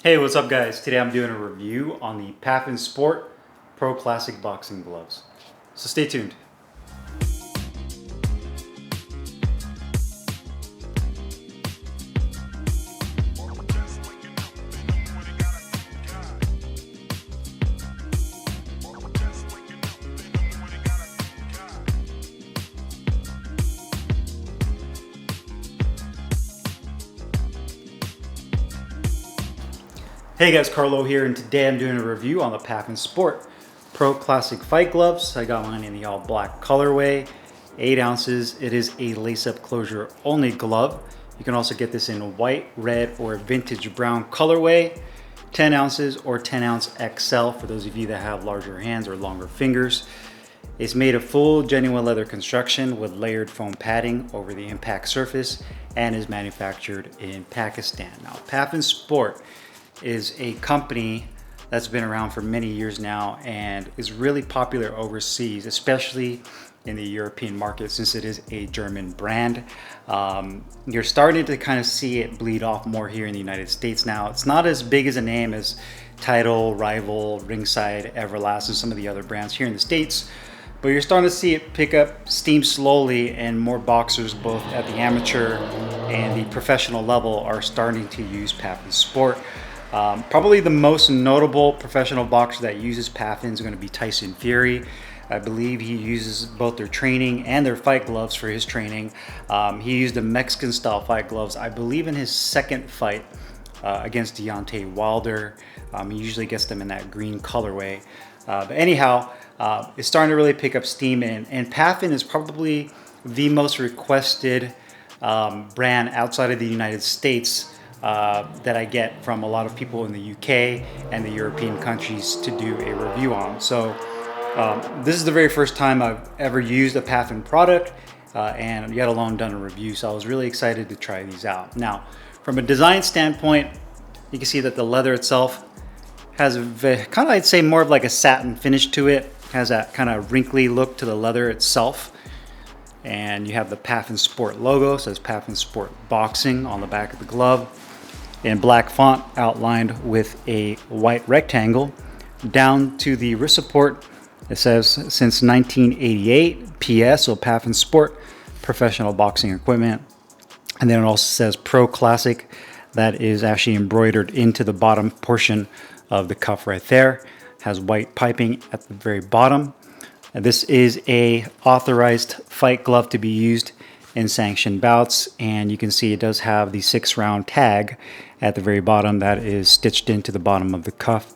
Hey, what's up guys? Today I'm doing a review on the Paffen Sport Pro Classic boxing gloves. So stay tuned. Hey guys, Carlo here, and today I'm doing a review on the Paffen Sport Pro Classic Fight Gloves. I got mine in the all black colorway, 8 ounces. It is a lace-up closure only glove. You can also get this in white, red, or vintage brown colorway, 10 ounces or 10 ounce XL for those of you that have larger hands or longer fingers. It's made of full genuine leather construction with layered foam padding over the impact surface and is manufactured in Pakistan. Now, Paffen Sport is a company that's been around for many years now and is really popular overseas, especially in the European market since it is a German brand. You're starting to kind of see it bleed off more here in the United States now. It's not as big as a name as Title, Rival, Ringside, Everlast, and some of the other brands here in the States, but you're starting to see it pick up steam slowly, and more boxers both at the amateur and the professional level are starting to use Paffen Sport. Probably the most notable professional boxer that uses Paffen is going to be Tyson Fury. I believe he uses both their training and their fight gloves for his training. He used the Mexican style fight gloves, I believe, in his second fight against Deontay Wilder. He usually gets them in that green colorway. But anyhow, it's starting to really pick up steam, and Paffen is probably the most requested brand outside of the United States that I get from a lot of people in the UK and the European countries to do a review on. So this is the very first time I've ever used a Paffen product and yet alone done a review. So I was really excited to try these out. Now, from a design standpoint, you can see that the leather itself has a kind of, I'd say, more of like a satin finish to it. Has that kind of wrinkly look to the leather itself. And you have the Paffen Sport logo, says Paffen Sport Boxing on the back of the glove in black font outlined with a white rectangle. Down to the wrist support, it says since 1988 PS, so Paffen Sport professional boxing equipment. And then it also says Pro Classic. That is actually embroidered into the bottom portion of the cuff right there. Has white piping at the very bottom. And this is a authorized fight glove to be used in sanctioned bouts, and you can see it does have the 6-round tag at the very bottom that is stitched into the bottom of the cuff.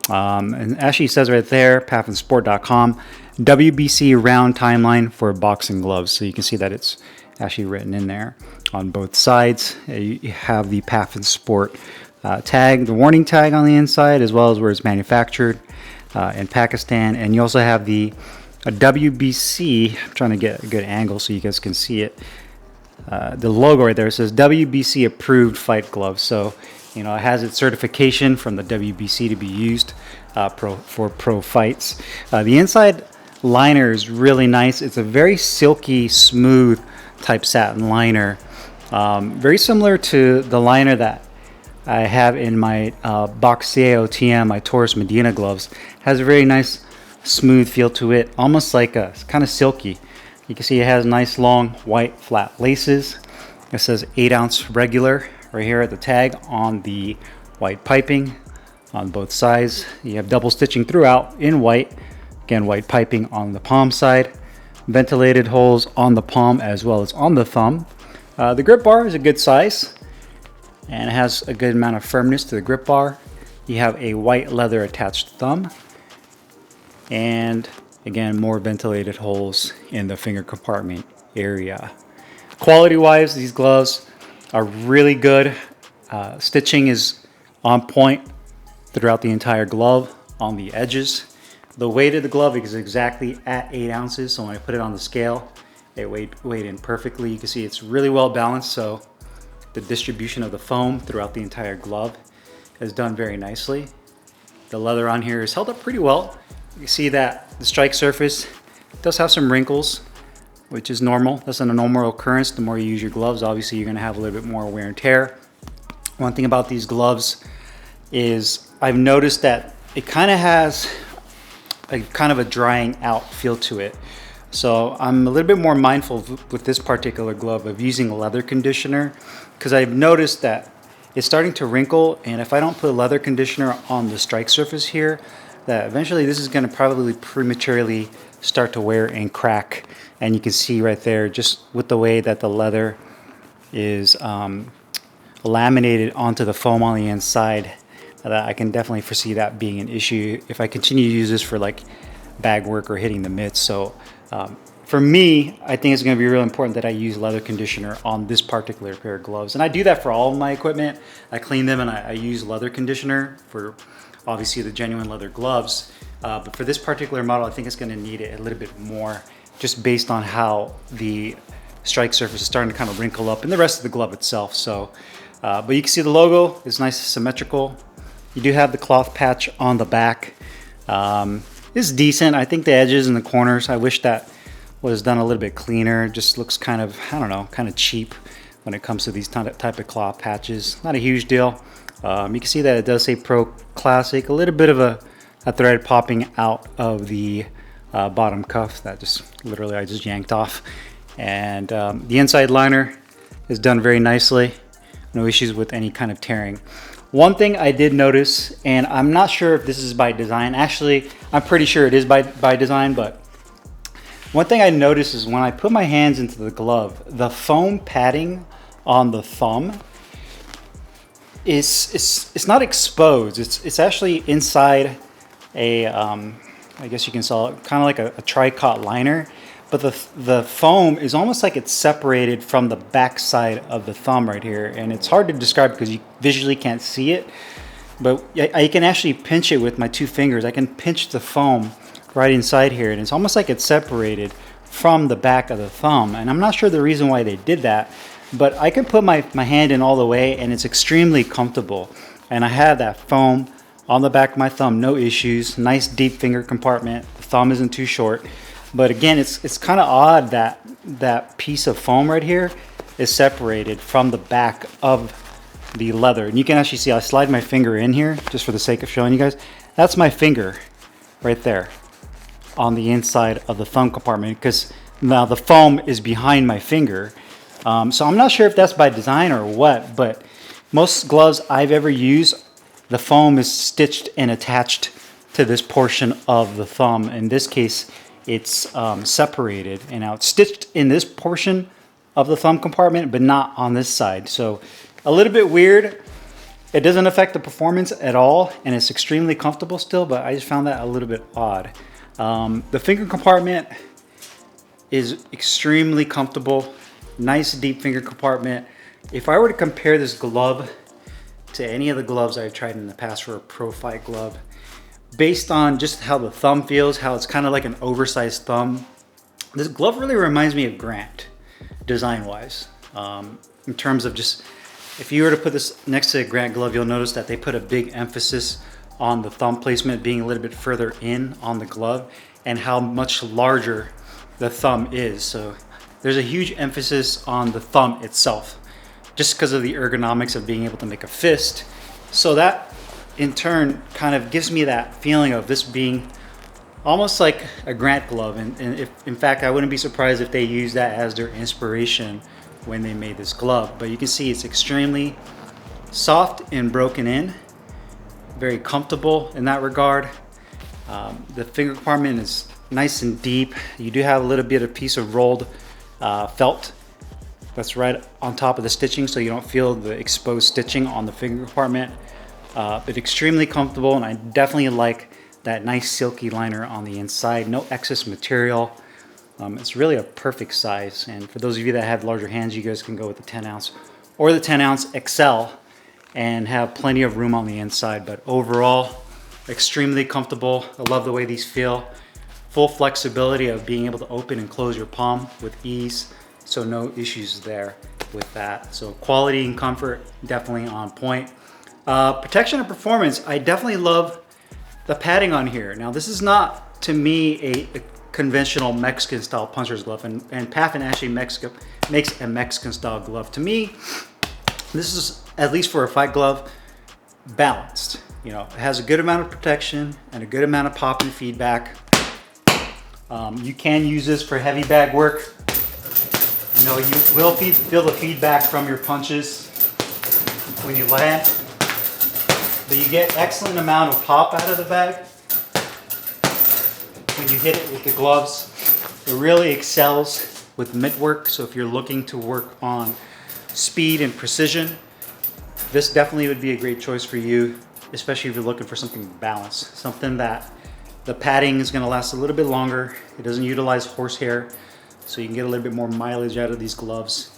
And actually it says right there, paffensport.com, WBC round timeline for boxing gloves. So you can see that it's actually written in there on both sides. You have the Paffen Sport tag, the warning tag on the inside, as well as where it's manufactured in Pakistan. And you also have the WBC, I'm trying to get a good angle so you guys can see it. The logo right there says WBC approved fight gloves. So, you know, it has its certification from the WBC to be used for pro fights. The inside liner is really nice. It's a very silky, smooth type satin liner. Very similar to the liner that I have in my Boxeo TM, my Taurus Medina gloves. Has a very nice smooth feel to it, almost like a kind of silky. You can see it has nice long white flat laces. It says 8 ounce regular right here at the tag on the white piping on both sides. You have double stitching throughout in white. Again, white piping on the palm side. Ventilated holes on the palm as well as on the thumb. The grip bar is a good size and it has a good amount of firmness to the grip bar. You have a white leather attached thumb. And again, more ventilated holes in the finger compartment area. Quality wise, these gloves are really good. Stitching is on point throughout the entire glove on the edges. The weight of the glove is exactly at 8 ounces. So when I put it on the scale, it weighed in perfectly. You can see it's really well balanced. So the distribution of the foam throughout the entire glove is done very nicely. The leather on here is held up pretty well. You can see that the strike surface does have some wrinkles, which is normal. That's a normal occurrence. The more you use your gloves, obviously you're going to have a little bit more wear and tear. One thing about these gloves is I've noticed that it kind of has a kind of a drying out feel to it. So I'm a little bit more mindful with this particular glove of using leather conditioner, because I've noticed that it's starting to wrinkle, and if I don't put leather conditioner on the strike surface here, that eventually this is going to probably prematurely start to wear and crack. And you can see right there, just with the way that the leather is laminated onto the foam on the inside, that I can definitely foresee that being an issue if I continue to use this for like bag work or hitting the mitts. So for me, I think it's going to be really important that I use leather conditioner on this particular pair of gloves. And I do that for all of my equipment. I clean them and I use leather conditioner for obviously the genuine leather gloves. But for this particular model, I think it's going to need it a little bit more, just based on how the strike surface is starting to kind of wrinkle up and the rest of the glove itself. So, but you can see the logo is nice, symmetrical. You do have the cloth patch on the back. It's decent. I think the edges and the corners, I wish that was done a little bit cleaner. It just looks kind of, I don't know, kind of cheap when it comes to these type of cloth patches. Not a huge deal. You can see that it does say Pro Classic. A little bit of a thread popping out of the bottom cuff that just literally I just yanked off. And the inside liner is done very nicely. No issues with any kind of tearing. One thing I did notice, and I'm not sure if this is by design. Actually, I'm pretty sure it is by design, but one thing I noticed is when I put my hands into the glove, the foam padding on the thumb it's not exposed. It's actually inside a I guess you can call it kind of like a tricot liner, but the foam is almost like it's separated from the back side of the thumb right here, and it's hard to describe because you visually can't see it, but I can actually pinch it with my two fingers. I can pinch the foam right inside here, and it's almost like it's separated from the back of the thumb, and I'm not sure the reason why they did that, but I can put my hand in all the way and it's extremely comfortable, and I have that foam on the back of my thumb, no issues. Nice deep finger compartment. The thumb isn't too short. But again, it's kind of odd that that piece of foam right here is separated from the back of the leather. And you can actually see I slide my finger in here just for the sake of showing you guys. That's my finger right there on the inside of the thumb compartment, because now the foam is behind my finger. So I'm not sure if that's by design or what, but most gloves I've ever used, the foam is stitched and attached to this portion of the thumb. In this case, it's separated, and now it's stitched in this portion of the thumb compartment, but not on this side. So a little bit weird. It doesn't affect the performance at all, and it's extremely comfortable still, but I just found that a little bit odd. The finger compartment is extremely comfortable. Nice deep finger compartment. If I were to compare this glove to any of the gloves I've tried in the past for a pro fight glove, based on just how the thumb feels, how it's kind of like an oversized thumb, this glove really reminds me of Grant, design-wise. In terms of just, if you were to put this next to a Grant glove, you'll notice that they put a big emphasis on the thumb placement being a little bit further in on the glove, and how much larger the thumb is. So there's a huge emphasis on the thumb itself, just because of the ergonomics of being able to make a fist. So that in turn kind of gives me that feeling of this being almost like a Grant glove. And if, in fact, I wouldn't be surprised if they used that as their inspiration when they made this glove. But you can see it's extremely soft and broken in, very comfortable in that regard. The finger compartment is nice and deep. You do have a little bit of piece of rolled felt that's right on top of the stitching, so you don't feel the exposed stitching on the finger compartment. But extremely comfortable, and I definitely like that nice silky liner on the inside. No excess material. It's really a perfect size, and for those of you that have larger hands, you guys can go with the 10 ounce or the 10 ounce XL and have plenty of room on the inside. But overall, extremely comfortable. I love the way these feel. Full flexibility of being able to open and close your palm with ease. So no issues there with that. So quality and comfort definitely on point. Protection and performance, I definitely love the padding on here. Now this is not, to me, a conventional Mexican style puncher's glove, and Paffen actually makes a Mexican style glove. To me, this is, at least for a fight glove, balanced. You know, it has a good amount of protection and a good amount of pop and feedback. You can use this for heavy bag work. You know, you will feel the feedback from your punches when you land, but you get excellent amount of pop out of the bag when you hit it with the gloves. It really excels with mitt work, so if you're looking to work on speed and precision, this definitely would be a great choice for you, especially if you're looking for something balanced, something that the padding is going to last a little bit longer. It doesn't utilize horsehair, so you can get a little bit more mileage out of these gloves.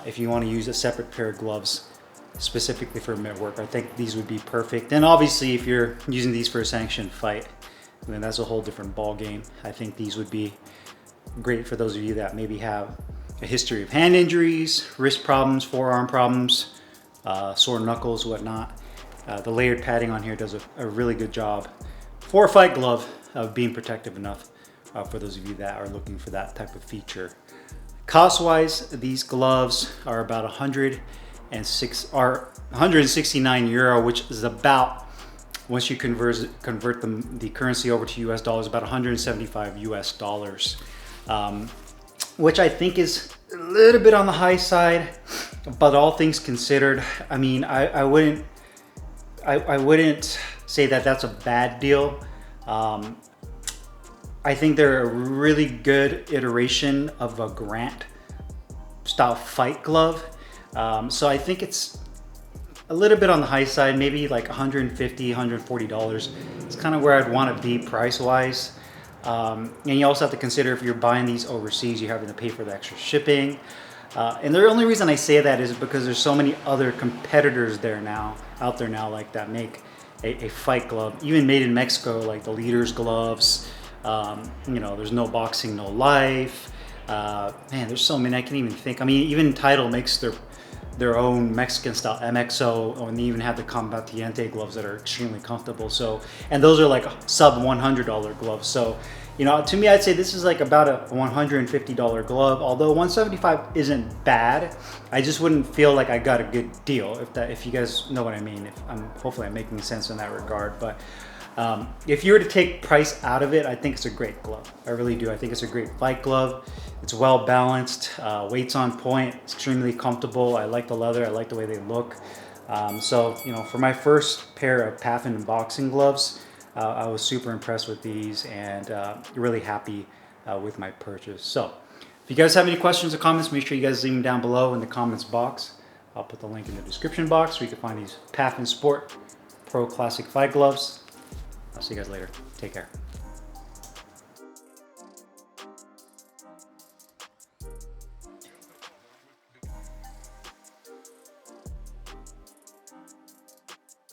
If you want to use a separate pair of gloves specifically for mitt work, I think these would be perfect. And obviously, if you're using these for a sanctioned fight, then that's a whole different ball game. I think these would be great for those of you that maybe have a history of hand injuries, wrist problems, forearm problems, sore knuckles, whatnot. The layered padding on here does a really good job for a fight glove of being protective enough for those of you that are looking for that type of feature. Cost-wise, these gloves are about 169 euro, which is about, once you convert the currency over to US dollars, about 175 US dollars, which I think is a little bit on the high side, but all things considered, I mean, I wouldn't say that that's a bad deal. I think they're a really good iteration of a Grant style fight glove. So I think it's a little bit on the high side, maybe like $150, $140. It's kind of where I'd want to be price-wise. And you also have to consider if you're buying these overseas, you're having to pay for the extra shipping. And the only reason I say that is because there's so many other competitors out there now, like that make a fight glove, even made in Mexico, like the Leaders gloves. You know, there's No Boxing, No Life. Man, there's so many I can't even think. I mean, even Title makes their own Mexican style MXO, and they even have the Combatiente gloves that are extremely comfortable. So, and those are like sub $100 gloves. So, you know, to me, I'd say this is like about a $150 glove. Although 175 isn't bad, I just wouldn't feel like I got a good deal. If you guys know what I mean. Hopefully I'm making sense in that regard. But if you were to take price out of it, I think it's a great glove. I really do. I think it's a great fight glove. It's well balanced, weight's on point, it's extremely comfortable. I like the leather, I like the way they look. So, you know, for my first pair of Paffen boxing gloves, I was super impressed with these and really happy with my purchase. So, if you guys have any questions or comments, make sure you guys leave them down below in the comments box. I'll put the link in the description box where you can find these Paffen Sport Pro Classic Fight Gloves. I'll see you guys later. Take care.